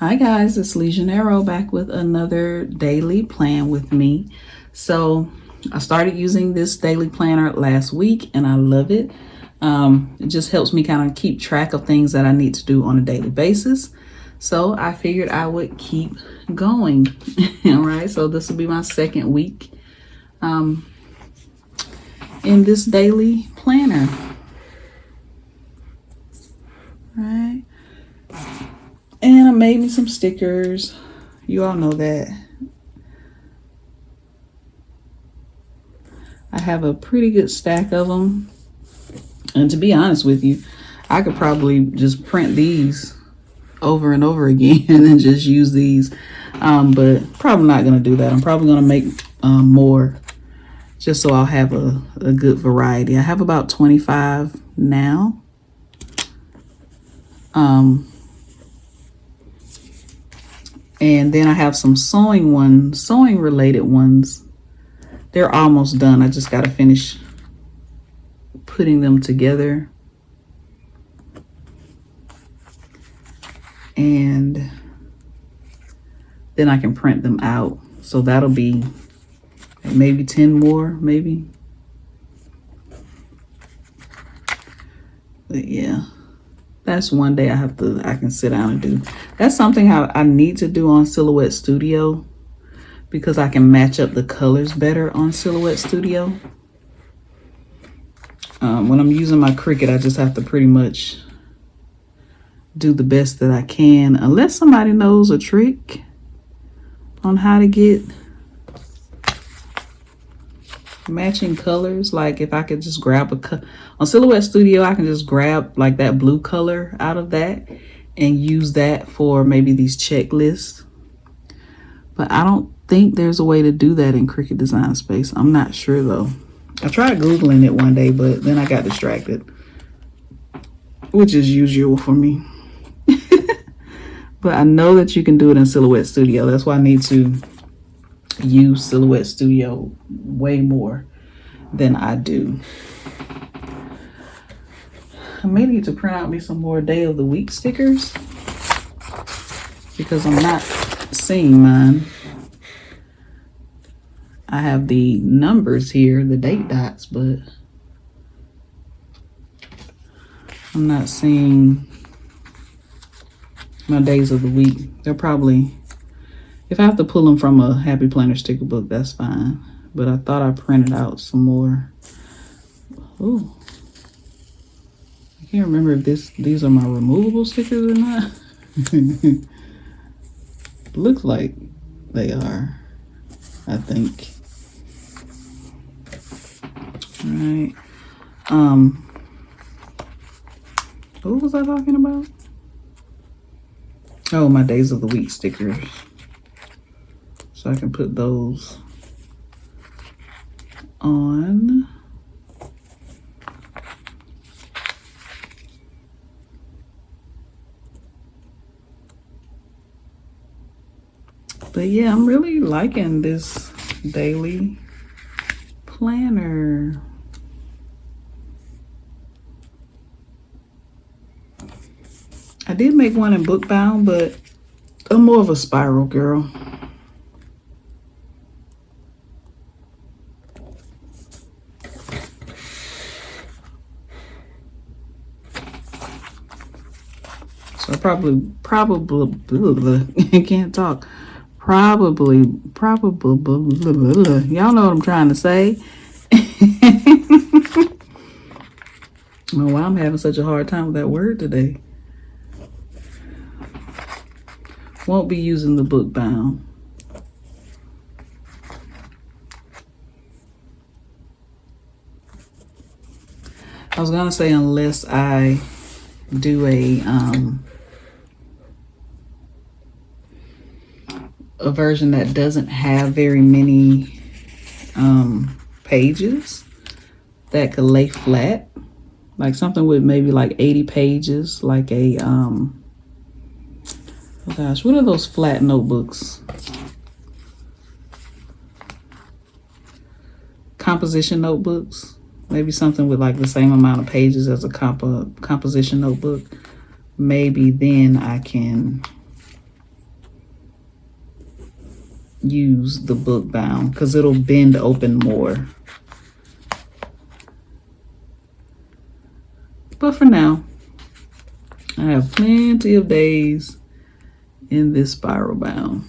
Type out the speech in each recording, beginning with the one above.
Hi guys, it's LeJanaro back with another daily plan with me. So I started using this daily planner last week and I love it. It just helps me kind of keep track of things that I need to do on a daily basis. So I figured I would keep going. All right, so this will be my second week in this daily planner. All right. And I made me some stickers. You all know that. I have a pretty good stack of them. And to be honest with you, I could probably just print these over and over again and just use these. But probably not going to do that. I'm probably going to make more just so I'll have a good variety. I have about 25 now. And then I have some sewing related ones. They're almost done. I just got to finish putting them together. And then I can print them out. So that'll be maybe 10 more, maybe. But yeah. That's one day I can sit down and do. That's something I need to do on Silhouette Studio because I can match up the colors better on Silhouette Studio. When I'm using my Cricut, I just have to pretty much do the best that I can, unless somebody knows a trick on how to get matching colors. Like if I could just grab on Silhouette Studio, I can just grab like that blue color out of that and use that for maybe these checklists. But I don't think there's a way to do that in Cricut Design Space. I'm not sure though. I tried Googling it one day, but then I got distracted, which is usual for me. But I know that you can do it in Silhouette Studio. That's why I need to use Silhouette Studio way more than I do. I may need to print out me some more day of the week stickers because I'm not seeing mine. I have the numbers here, the date dots, but I'm not seeing my days of the week. They're probably, if I have to pull them from a Happy Planner sticker book, that's fine. But I thought I printed out some more. Oh, I can't remember if these are my removable stickers or not. Looks like they are, I think. All right. What was I talking about? Oh, my days of the week stickers. So I can put those on. But yeah, I'm really liking this daily planner. I did make one in book bound, but I'm more of a spiral girl. So probably, I can't talk. Probably, y'all know what I'm trying to say. Oh, why I'm having such a hard time with that word today. Won't be using the book bound. I was gonna say unless I do a version that doesn't have very many pages that could lay flat, like something with maybe like 80 pages, like a oh gosh, what are those flat notebooks? Composition notebooks. Maybe something with like the same amount of pages as a composition notebook. Maybe then I can use the book bound because it'll bend open more. But for now, I have plenty of days in this spiral bound.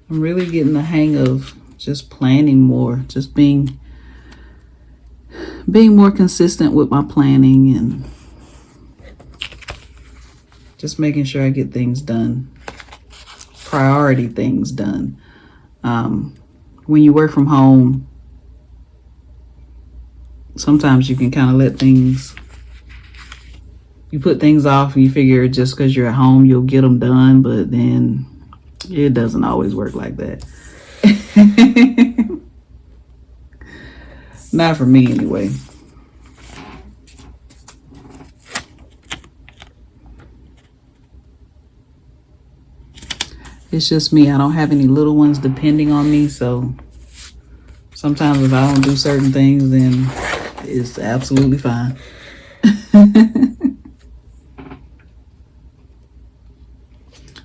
I'm really getting the hang of just planning more, just being more consistent with my planning and just making sure I get things done, priority things done. When you work from home, sometimes you can kind of let things, you put things off and you figure just because you're at home, you'll get them done, but then it doesn't always work like that. Not for me anyway. It's just me. I don't have any little ones depending on me, so sometimes if I don't do certain things, then it's absolutely fine.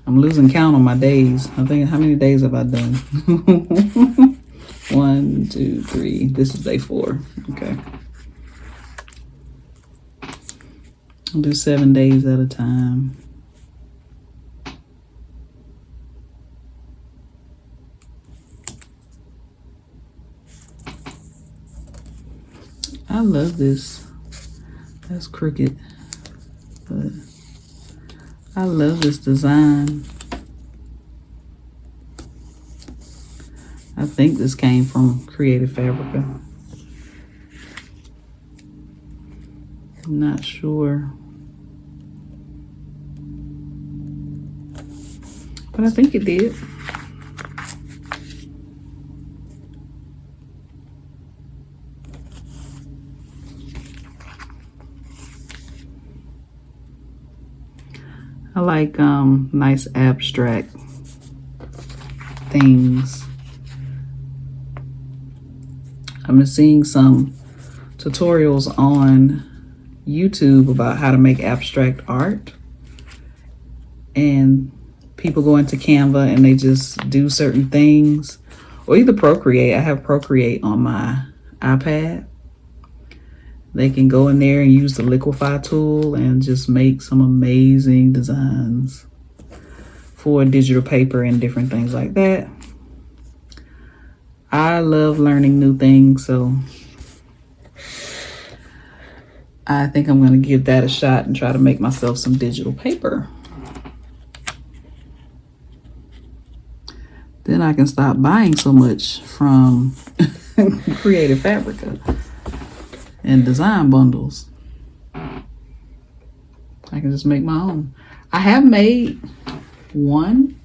I'm losing count on my days. I think, how many days have I done? 1, 2, 3. This is day 4. Okay. I'll do 7 days at a time. I love this. That's crooked, but I love this design. I think this came from Creative Fabrica. I'm not sure, but I think it did. I like nice abstract things. I've been seeing some tutorials on YouTube about how to make abstract art, and people go into Canva and they just do certain things, or either Procreate. I have Procreate on my iPad. They can go in there and use the liquify tool and just make some amazing designs for digital paper and different things like that. I love learning new things, so I think I'm going to give that a shot and try to make myself some digital paper. Then I can stop buying so much from Creative Fabrica and design bundles. I can just make my own. I have made one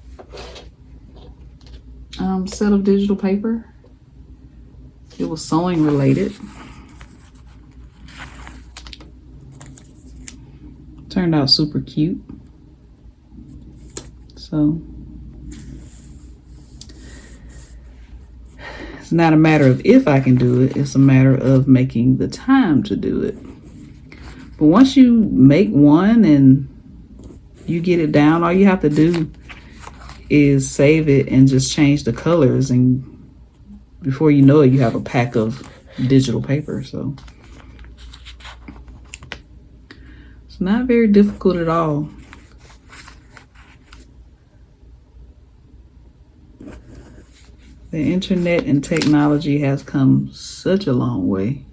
set of digital paper. It was sewing related. Turned out super cute. So it's not a matter of if I can do it, it's a matter of making the time to do it. But once you make one and you get it down, all you have to do is save it and just change the colors, and before you know it, you have a pack of digital paper. So it's not very difficult at all. The internet and technology has come such a long way.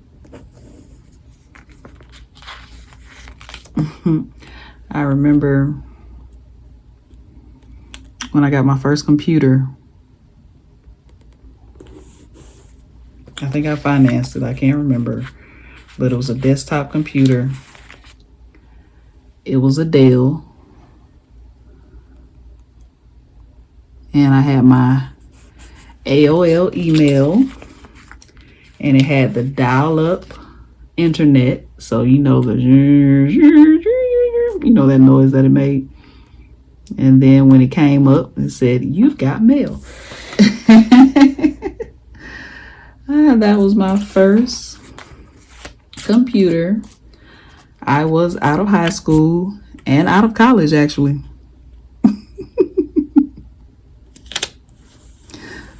I remember when I got my first computer. I think I financed it. I can't remember. But it was a desktop computer. It was a Dell. And I had my AOL email, and it had the dial-up internet, so you know that noise that it made. And then when it came up, it said, "You've got mail." That was my first computer. I was out of high school and out of college, actually.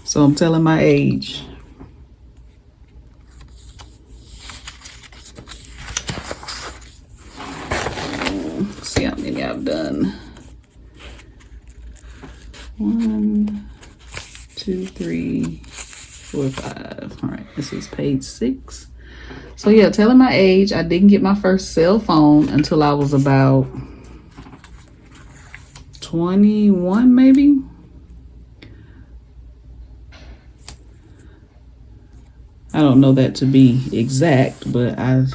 So I'm telling my age. Let's see how many I've done. 1, 2, 3, 4, 5. All right, this is page 6. So yeah, telling my age, I didn't get my first cell phone until I was about 21, maybe. I don't know that to be exact, but I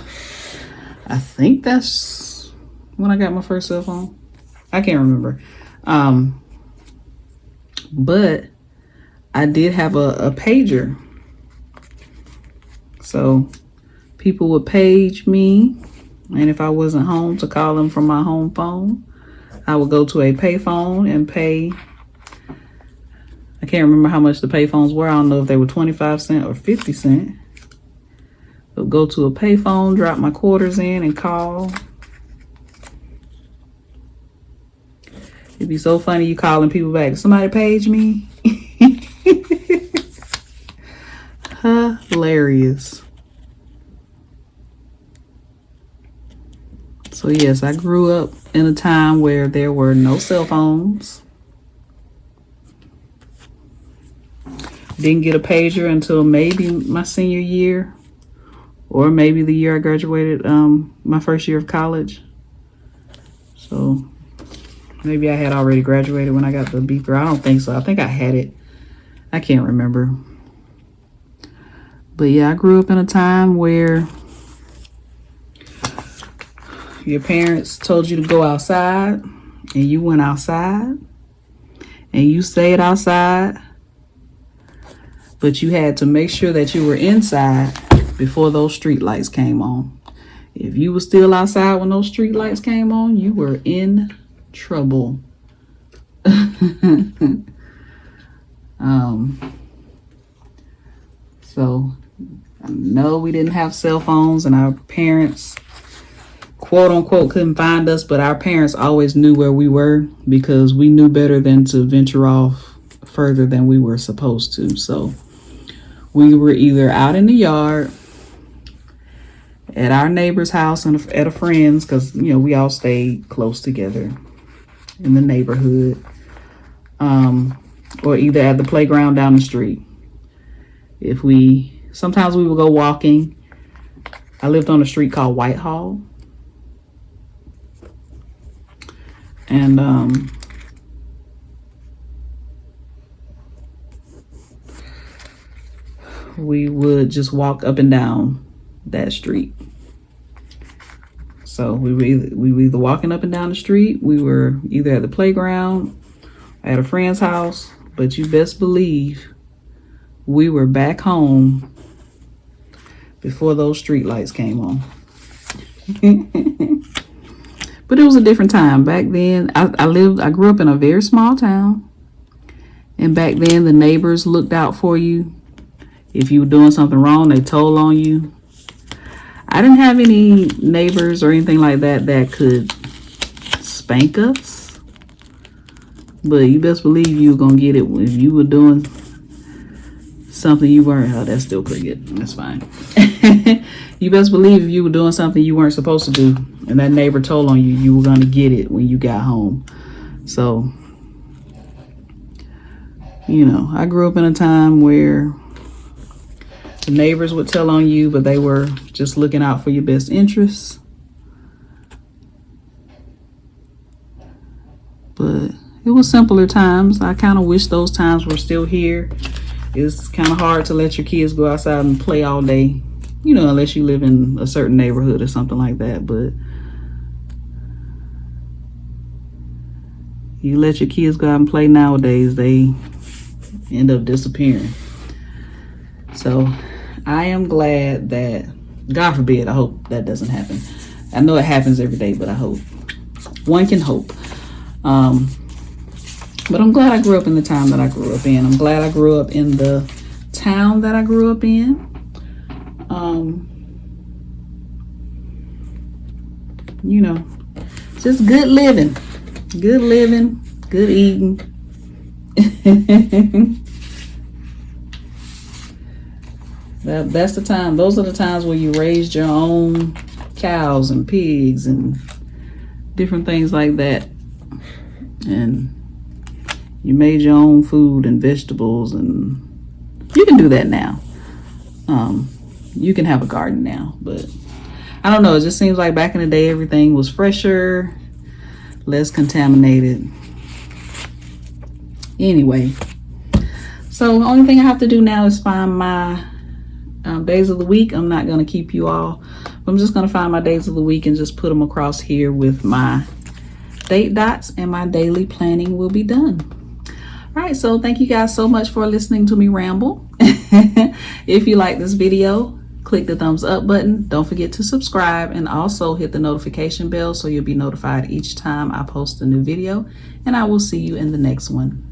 think that's when I got my first cell phone. I can't remember. But I did have a pager. So people would page me, and if I wasn't home to call them from my home phone, I would go to a payphone and pay. I can't remember how much the payphones were. I don't know if they were 25 cents or 50 cents. But go to a payphone, drop my quarters in, and call. It'd be so funny you calling people back. Somebody page me? Hilarious. So yes, I grew up in a time where there were no cell phones. Didn't get a pager until maybe my senior year, or maybe the year I graduated, my first year of college. So maybe I had already graduated when I got the beeper. I don't think so. I think I had it. I can't remember. But yeah, I grew up in a time where your parents told you to go outside, and you went outside, and you stayed outside, but you had to make sure that you were inside before those street lights came on. If you were still outside when those street lights came on, you were in trouble. So I know we didn't have cell phones, and our parents, quote unquote, couldn't find us, but our parents always knew where we were because we knew better than to venture off further than we were supposed to. So we were either out in the yard, at our neighbor's house, and at a friend's, because we all stayed close together in the neighborhood, or either at the playground down the street. Sometimes we would go walking. I lived on a street called Whitehall, and we would just walk up and down that street. So we were either walking up and down the street, we were either at the playground, at a friend's house, but you best believe we were back home before those street lights came on. But it was a different time. Back then, I grew up in a very small town, and back then the neighbors looked out for you. If you were doing something wrong, they told on you. I didn't have any neighbors or anything like that that could spank us, but you best believe you were gonna get it if you were doing something you weren't. Oh, that's still cricket. That's fine. You best believe if you were doing something you weren't supposed to do, and that neighbor told on you, you were gonna get it when you got home. So, I grew up in a time where the neighbors would tell on you, but they were just looking out for your best interests. But it was simpler times. I kind of wish those times were still here. It's kind of hard to let your kids go outside and play all day, unless you live in a certain neighborhood or something like that. But you let your kids go out and play nowadays, they end up disappearing. So I am glad that, God forbid, I hope that doesn't happen. I know it happens every day, but I hope. One can hope. But I'm glad I grew up in the time that I grew up in. I'm glad I grew up in the town that I grew up in. you know, just good living, good living, good eating. That's the time. Those are the times where you raised your own cows and pigs and different things like that. And you made your own food and vegetables, and you can do that now. You can have a garden now, but I don't know. It just seems like back in the day, everything was fresher, less contaminated. Anyway, so the only thing I have to do now is find my days of the week. I'm not going to keep you all. I'm just going to find my days of the week and just put them across here with my date dots, and my daily planning will be done. All right, so thank you guys so much for listening to me ramble. If you like this video, click the thumbs up button. Don't forget to subscribe, and also hit the notification bell so you'll be notified each time I post a new video. And I will see you in the next one.